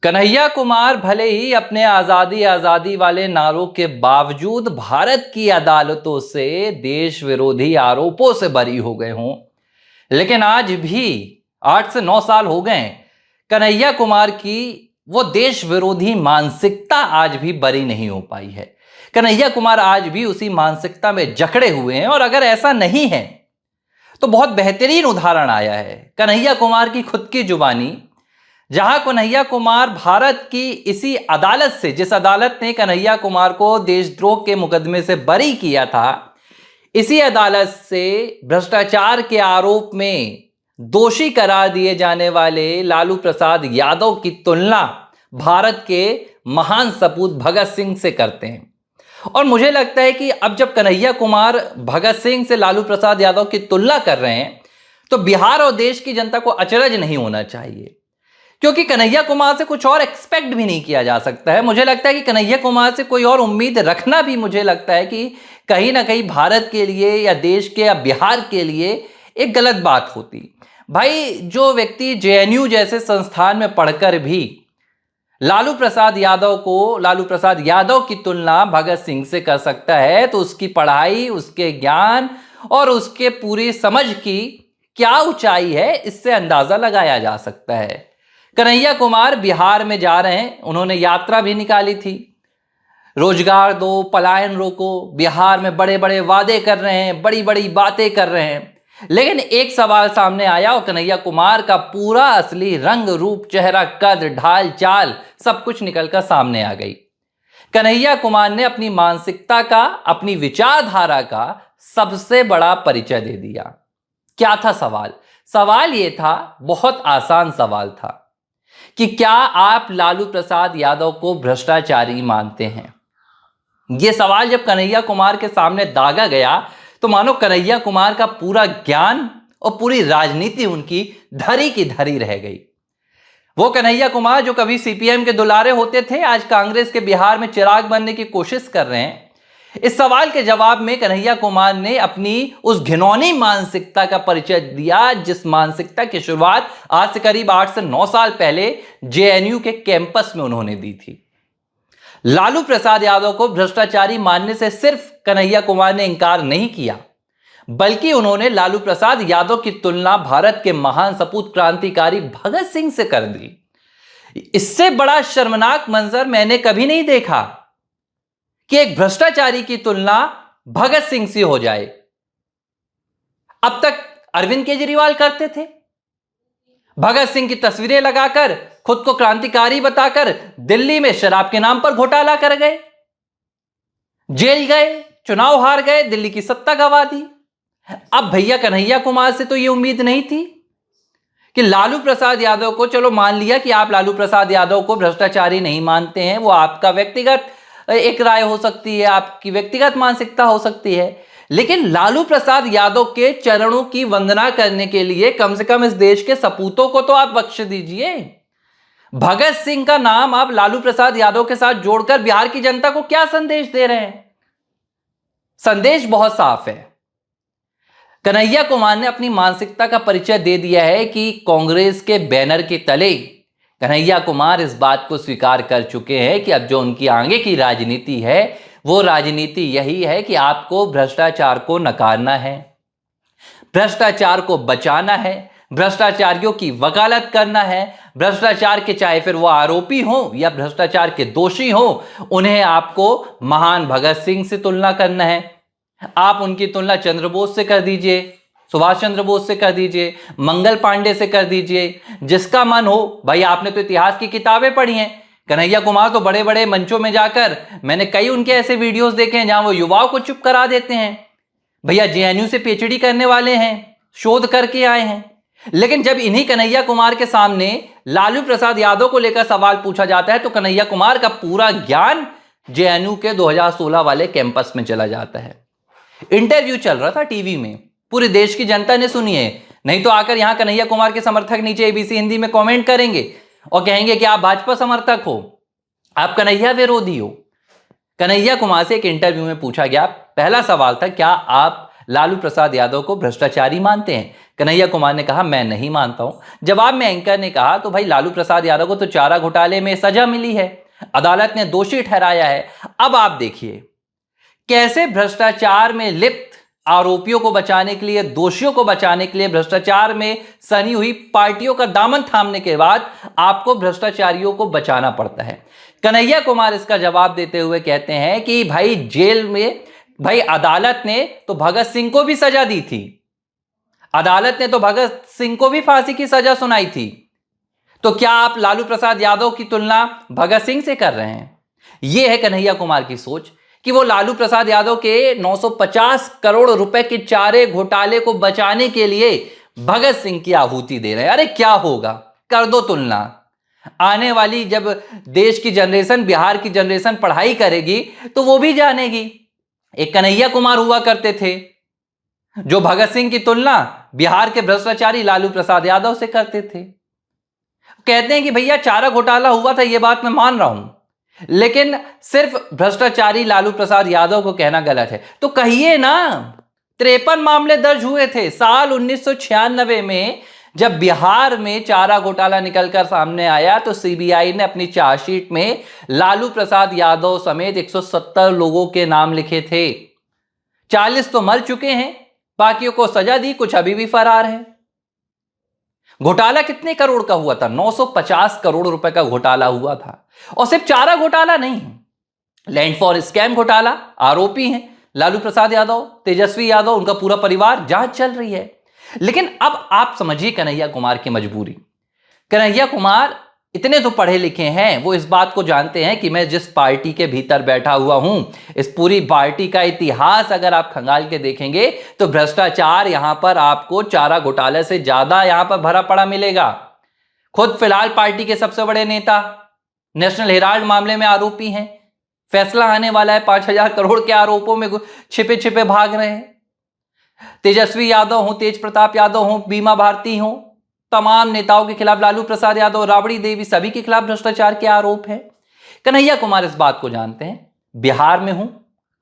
कन्हैया कुमार भले ही अपने आजादी आजादी वाले नारों के बावजूद भारत की अदालतों से देश विरोधी आरोपों से बरी हो गए हों, लेकिन आज भी 8 से 9 साल हो गए कन्हैया कुमार की वो देश विरोधी मानसिकता आज भी बरी नहीं हो पाई है। कन्हैया कुमार आज भी उसी मानसिकता में जकड़े हुए हैं। और अगर ऐसा नहीं है तो बहुत बेहतरीन उदाहरण आया है कन्हैया कुमार की खुद की जुबानी, जहां कन्हैया कुमार भारत की इसी अदालत से, जिस अदालत ने कन्हैया कुमार को देशद्रोह के मुकदमे से बरी किया था, इसी अदालत से भ्रष्टाचार के आरोप में दोषी करार दिए जाने वाले लालू प्रसाद यादव की तुलना भारत के महान सपूत भगत सिंह से करते हैं। और मुझे लगता है कि अब जब कन्हैया कुमार भगत सिंह से लालू प्रसाद यादव की तुलना कर रहे हैं तो बिहार और देश की जनता को अचरज नहीं होना चाहिए, क्योंकि कन्हैया कुमार से कुछ और एक्सपेक्ट भी नहीं किया जा सकता है। मुझे लगता है कि कन्हैया कुमार से कोई और उम्मीद रखना भी, मुझे लगता है कि कहीं ना कहीं भारत के लिए या देश के या बिहार के लिए एक गलत बात होती। भाई, जो व्यक्ति जेएनयू जैसे संस्थान में पढ़कर भी लालू प्रसाद यादव की तुलना भगत सिंह से कर सकता है, तो उसकी पढ़ाई, उसके ज्ञान और उसके पूरी समझ की क्या ऊंचाई है, इससे अंदाजा लगाया जा सकता है। कन्हैया कुमार बिहार में जा रहे हैं, उन्होंने यात्रा भी निकाली थी, रोजगार दो, पलायन रोको, बिहार में बड़े बड़े वादे कर रहे हैं, बड़ी बड़ी बातें कर रहे हैं। लेकिन एक सवाल सामने आया और कन्हैया कुमार का पूरा असली रंग रूप, चेहरा, कद, ढाल, चाल सब कुछ निकलकर सामने आ गई। कन्हैया कुमार ने अपनी मानसिकता का, अपनी विचारधारा का सबसे बड़ा परिचय दे दिया। क्या था सवाल? सवाल यह था, बहुत आसान सवाल था, कि क्या आप लालू प्रसाद यादव को भ्रष्टाचारी मानते हैं? यह सवाल जब कन्हैया कुमार के सामने दागा गया तो मानो कन्हैया कुमार का पूरा ज्ञान और पूरी राजनीति उनकी धरी की धरी रह गई। वो कन्हैया कुमार जो कभी सीपीएम के दुलारे होते थे, आज कांग्रेस के बिहार में चिराग बनने की कोशिश कर रहे हैं। इस सवाल के जवाब में कन्हैया कुमार ने अपनी उस घिनौनी मानसिकता का परिचय दिया, जिस मानसिकता की शुरुआत आज से करीब 8 से 9 साल पहले जेएनयू के कैंपस में उन्होंने दी थी। लालू प्रसाद यादव को भ्रष्टाचारी मानने से सिर्फ कन्हैया कुमार ने इंकार नहीं किया, बल्कि उन्होंने लालू प्रसाद यादव की तुलना भारत के महान सपूत क्रांतिकारी भगत सिंह से कर दी। इससे बड़ा शर्मनाक मंजर मैंने कभी नहीं देखा कि एक भ्रष्टाचारी की तुलना भगत सिंह से हो जाए। अब तक अरविंद केजरीवाल करते थे, भगत सिंह की तस्वीरें लगाकर, खुद को क्रांतिकारी बताकर दिल्ली में शराब के नाम पर घोटाला कर गए, जेल गए, चुनाव हार गए, दिल्ली की सत्ता गंवा दी। अब भैया कन्हैया कुमार से तो यह उम्मीद नहीं थी कि लालू प्रसाद यादव को, चलो मान लिया कि आप लालू प्रसाद यादव को भ्रष्टाचारी नहीं मानते हैं, वो आपका व्यक्तिगत एक राय हो सकती है, आपकी व्यक्तिगत मानसिकता हो सकती है, लेकिन लालू प्रसाद यादव के चरणों की वंदना करने के लिए कम से कम इस देश के सपूतों को तो आप बख्श दीजिए। भगत सिंह का नाम आप लालू प्रसाद यादव के साथ जोड़कर बिहार की जनता को क्या संदेश दे रहे हैं? संदेश बहुत साफ है। कन्हैया कुमार ने अपनी मानसिकता का परिचय दे दिया है कि कांग्रेस के बैनर के तले कन्हैया कुमार इस बात को स्वीकार कर चुके हैं कि अब जो उनकी आगे की राजनीति है, वो राजनीति यही है कि आपको भ्रष्टाचार को नकारना है, भ्रष्टाचार को बचाना है, भ्रष्टाचारियों की वकालत करना है, भ्रष्टाचार के चाहे फिर वो आरोपी हो या भ्रष्टाचार के दोषी हो, उन्हें आपको महान भगत सिंह से तुलना करना है। आप उनकी तुलना चंद्रबोस से कर दीजिए, सुभाष चंद्र बोस से कर दीजिए, मंगल पांडे से कर दीजिए, जिसका मन हो। भाई, आपने तो इतिहास की किताबें पढ़ी हैं। कन्हैया कुमार तो बड़े बड़े मंचों में जाकर, मैंने कई उनके ऐसे वीडियोस देखे हैं जहां वो युवाओं को चुप करा देते हैं। भैया जेएनयू से पीएचडी करने वाले हैं, शोध करके आए हैं, लेकिन जब इन्हीं कन्हैया कुमार के सामने लालू प्रसाद यादव को लेकर सवाल पूछा जाता है तो कन्हैया कुमार का पूरा ज्ञान जेएनयू के 2016 वाले कैंपस में चला जाता है। इंटरव्यू चल रहा था टीवी में, पूरे देश की जनता ने सुनी है, नहीं तो आकर यहां कन्हैया कुमार के समर्थक नीचे एबीसी हिंदी में कमेंट करेंगे और कहेंगे कि आप भाजपा समर्थक हो, आप कन्हैया विरोधी हो। कन्हैया कुमार से एक इंटरव्यू में पूछा गया, पहला सवाल था, क्या आप लालू प्रसाद यादव को भ्रष्टाचारी मानते हैं? कन्हैया कुमार ने कहा मैं नहीं मानता हूं। जवाब में एंकर ने कहा तो भाई लालू प्रसाद यादव को तो चारा घोटाले में सजा मिली है, अदालत ने दोषी ठहराया है। अब आप देखिए कैसे भ्रष्टाचार में लिप्त आरोपियों को बचाने के लिए, दोषियों को बचाने के लिए, भ्रष्टाचार में सनी हुई पार्टियों का दामन थामने के बाद आपको भ्रष्टाचारियों को बचाना पड़ता है। कन्हैया कुमार इसका जवाब देते हुए कहते हैं कि भाई जेल में, भाई अदालत ने तो भगत सिंह को भी सजा दी थी, अदालत ने तो भगत सिंह को भी फांसी की सजा सुनाई थी, तो क्या आप लालू प्रसाद यादव की तुलना भगत सिंह से कर रहे हैं? यह है कन्हैया कुमार की सोच कि वो लालू प्रसाद यादव के 950 करोड़ रुपए के चारे घोटाले को बचाने के लिए भगत सिंह की आहुति दे रहे हैं। अरे क्या होगा, कर दो तुलना। आने वाली जब देश की जनरेशन, बिहार की जनरेशन पढ़ाई करेगी तो वो भी जानेगी। एक कन्हैया कुमार हुआ करते थे जो भगत सिंह की तुलना बिहार के भ्रष्टाचारी लालू प्रसाद यादव से करते थे। कहते हैं कि भैया चारा घोटाला हुआ था, यह बात मैं मान रहा हूं, लेकिन सिर्फ भ्रष्टाचारी लालू प्रसाद यादव को कहना गलत है। तो कहिए ना, 53 मामले दर्ज हुए थे साल 1996 में। जब बिहार में चारा घोटाला निकलकर सामने आया तो सीबीआई ने अपनी चार्जशीट में लालू प्रसाद यादव समेत 170 लोगों के नाम लिखे थे। 40 तो मर चुके हैं, बाकियों को सजा दी, कुछ अभी भी फरार हैं। घोटाला कितने करोड़ का हुआ था? 950 करोड़ रुपए का घोटाला हुआ था। और सिर्फ चारा घोटाला नहीं, लैंड फॉर स्कैम घोटाला, आरोपी हैं लालू प्रसाद यादव, तेजस्वी यादव, उनका पूरा परिवार, जांच चल रही है। लेकिन अब आप समझिए कन्हैया कुमार की मजबूरी। कन्हैया कुमार इतने तो पढ़े लिखे हैं, वो इस बात को जानते हैं कि मैं जिस पार्टी के भीतर बैठा हुआ हूं, इस पूरी पार्टी का इतिहास अगर आप खंगाल के देखेंगे तो भ्रष्टाचार यहां पर आपको चारा घोटाले से ज्यादा यहां पर भरा पड़ा मिलेगा। खुद फिलहाल पार्टी के सबसे बड़े नेता नेशनल हेराल्ड मामले में आरोपी हैं, फैसला आने वाला है, 5000 करोड़ के आरोपों में छिपे छिपे भाग रहे हैं। तेजस्वी यादव हो, तेज प्रताप यादव हो, बीमा भारती हो, तमाम नेताओं के खिलाफ, लालू प्रसाद यादव, राबड़ी देवी, सभी के खिलाफ भ्रष्टाचार के आरोप हैं। कन्हैया कुमार इस बात को जानते हैं। बिहार में हूं,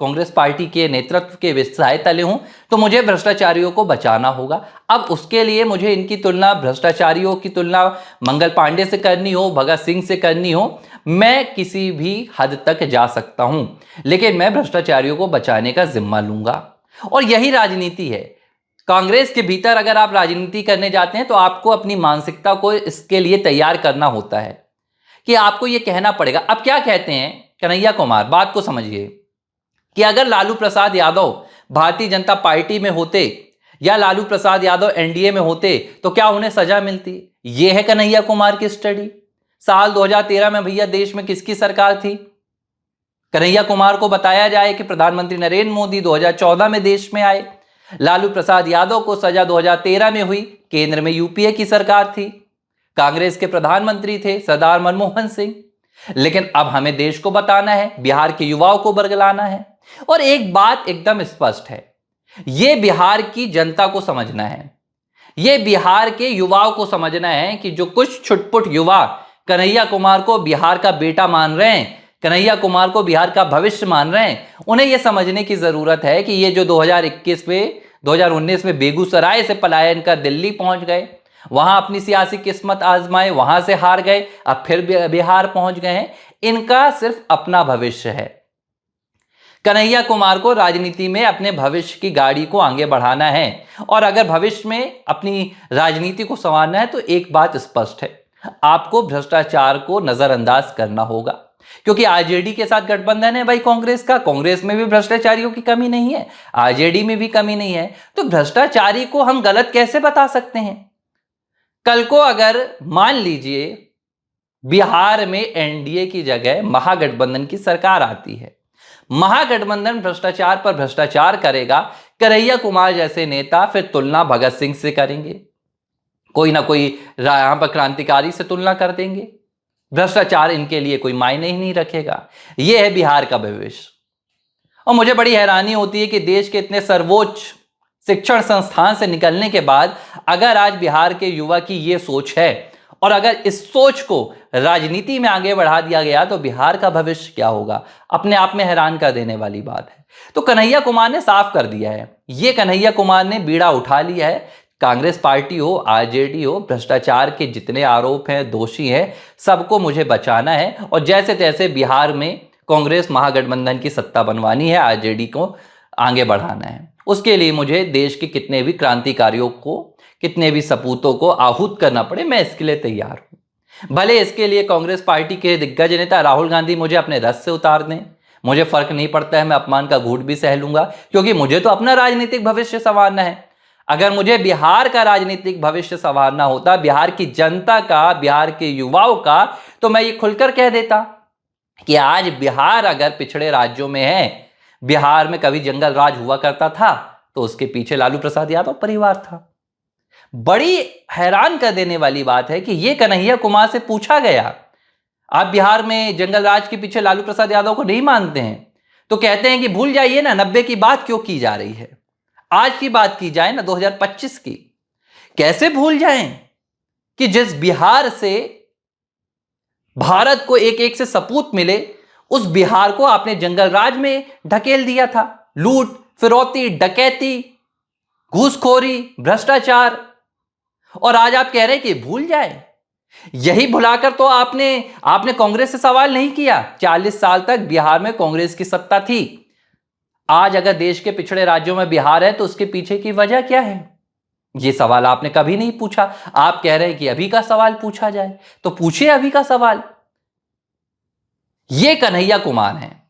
कांग्रेस पार्टी के नेतृत्व के विस्तार तले हूं, तो मुझे भ्रष्टाचारियों को बचाना होगा। अब उसके लिए मुझे इनकी तुलना, भ्रष्टाचारियों की तुलना मंगल पांडे से करनी हो, भगत सिंह से करनी हो, मैं किसी भी हद तक जा सकता हूं, लेकिन मैं भ्रष्टाचारियों को बचाने का जिम्मा लूंगा। और यही राजनीति है। कांग्रेस के भीतर अगर आप राजनीति करने जाते हैं तो आपको अपनी मानसिकता को इसके लिए तैयार करना होता है कि आपको यह कहना पड़ेगा। अब क्या कहते हैं कन्हैया कुमार, बात को समझिए, कि अगर लालू प्रसाद यादव भारतीय जनता पार्टी में होते या लालू प्रसाद यादव एनडीए में होते तो क्या उन्हें सजा मिलती? यह है कन्हैया कुमार की स्टडी। साल 2013 में भैया देश में किसकी सरकार थी? कन्हैया कुमार को बताया जाए कि प्रधानमंत्री नरेंद्र मोदी 2014 में देश में आए। लालू प्रसाद यादव को सजा 2013 में हुई, केंद्र में यूपीए की सरकार थी, कांग्रेस के प्रधानमंत्री थे सरदार मनमोहन सिंह। लेकिन अब हमें देश को बताना है, बिहार के युवाओं को बरगलाना है। और एक बात एकदम स्पष्ट है, यह बिहार की जनता को समझना है, यह बिहार के युवाओं को समझना है कि जो कुछ छुटपुट युवा कन्हैया कुमार को बिहार का बेटा मान रहे हैं, कन्हैया कुमार को बिहार का भविष्य मान रहे हैं, उन्हें यह समझने की जरूरत है कि ये जो 2019 में बेगूसराय से पलायन कर दिल्ली पहुंच गए, वहां अपनी सियासी किस्मत आजमाए, वहां से हार गए, अब फिर बिहार पहुंच गए हैं, इनका सिर्फ अपना भविष्य है। कन्हैया कुमार को राजनीति में अपने भविष्य की गाड़ी को आगे बढ़ाना है, और अगर भविष्य में अपनी राजनीति को संवारना है तो एक बात स्पष्ट है, आपको भ्रष्टाचार को नजरअंदाज करना होगा। क्योंकि आरजेडी के साथ गठबंधन है भाई कांग्रेस का, कांग्रेस में भी भ्रष्टाचारियों की कमी नहीं है, आरजेडी में भी कमी नहीं है, तो भ्रष्टाचारी को हम गलत कैसे बता सकते हैं? कल को अगर मान लीजिए बिहार में एनडीए की जगह महागठबंधन की सरकार आती है, महागठबंधन भ्रष्टाचार पर भ्रष्टाचार करेगा, कन्हैया कुमार जैसे नेता फिर तुलना भगत सिंह से करेंगे, कोई ना कोई यहां पर क्रांतिकारी से तुलना कर देंगे, भ्रष्टाचार इनके लिए कोई मायने ही नहीं रखेगा। यह है बिहार का भविष्य। और मुझे बड़ी हैरानी होती है कि देश के इतने सर्वोच्च शिक्षण संस्थान से निकलने के बाद अगर आज बिहार के युवा की यह सोच है और अगर इस सोच को राजनीति में आगे बढ़ा दिया गया तो बिहार का भविष्य क्या होगा, अपने आप में हैरान कर देने वाली बात है। तो कन्हैया कुमार ने साफ कर दिया है, ये कन्हैया कुमार ने बीड़ा उठा लिया है, कांग्रेस पार्टी हो, आरजेडी हो, भ्रष्टाचार के जितने आरोप हैं, दोषी हैं, सबको मुझे बचाना है और जैसे तैसे बिहार में कांग्रेस महागठबंधन की सत्ता बनवानी है, आरजेडी को आगे बढ़ाना है। उसके लिए मुझे देश के कितने भी क्रांतिकारियों को, कितने भी सपूतों को आहूत करना पड़े, मैं इसके लिए तैयार हूं। भले इसके लिए कांग्रेस पार्टी के दिग्गज नेता राहुल गांधी मुझे अपने रथ से उतार दें, मुझे फर्क नहीं पड़ता है, मैं अपमान का घूंट भी सह लूंगा, क्योंकि मुझे तो अपना राजनीतिक भविष्य संवारना है। अगर मुझे बिहार का राजनीतिक भविष्य संवारना होता, बिहार की जनता का, बिहार के युवाओं का, तो मैं ये खुलकर कह देता कि आज बिहार अगर पिछड़े राज्यों में है, बिहार में कभी जंगल राज हुआ करता था, तो उसके पीछे लालू प्रसाद यादव परिवार था। बड़ी हैरान कर देने वाली बात है कि यह कन्हैया कुमार से पूछा गया, आप बिहार में जंगल राज के पीछे लालू प्रसाद यादव को नहीं मानते हैं, तो कहते हैं कि भूल जाइए ना, 90 की बात क्यों की जा रही है, आज की बात की जाए ना, 2025 की। कैसे भूल जाएं कि जिस बिहार से भारत को एक एक से सपूत मिले, उस बिहार को आपने जंगल राज में ढकेल दिया था। लूट, फिरौती, डकैती, घूसखोरी, भ्रष्टाचार, और आज आप कह रहे हैं कि भूल जाए। यही भुलाकर तो आपने कांग्रेस से सवाल नहीं किया। 40 साल तक बिहार में कांग्रेस की सत्ता थी। आज अगर देश के पिछड़े राज्यों में बिहार है, तो उसके पीछे की वजह क्या है, यह सवाल आपने कभी नहीं पूछा। आप कह रहे हैं कि अभी का सवाल पूछा जाए, तो पूछिए अभी का सवाल। यह कन्हैया कुमार हैं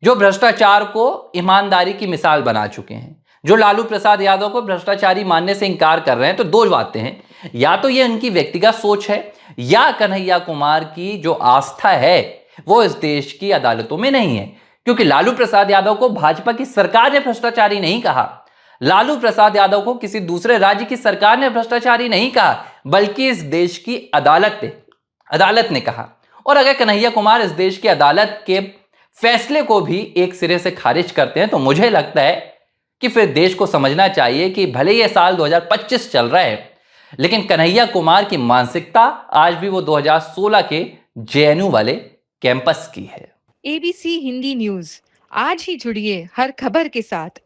जो भ्रष्टाचार को ईमानदारी की मिसाल बना चुके हैं, जो लालू प्रसाद यादव को भ्रष्टाचारी मानने से इंकार कर रहे हैं। तो दो बातें हैं, या तो ये उनकी व्यक्तिगत सोच है, या कन्हैया कुमार की जो आस्था है वो इस देश की अदालतों में नहीं है। क्योंकि लालू प्रसाद यादव को भाजपा की सरकार ने भ्रष्टाचारी नहीं कहा, लालू प्रसाद यादव को किसी दूसरे राज्य की सरकार ने भ्रष्टाचारी नहीं कहा, बल्कि इस देश की अदालत ने कहा। और अगर कन्हैया कुमार इस देश की अदालत के फैसले को भी एक सिरे से खारिज करते हैं, तो मुझे लगता है कि फिर देश को समझना चाहिए कि भले ये साल 2025 चल रहा है, लेकिन कन्हैया कुमार की मानसिकता आज भी वो 2016 के जेएनयू वाले कैंपस की है। एबीसी हिंदी न्यूज, आज ही जुड़िए हर खबर के साथ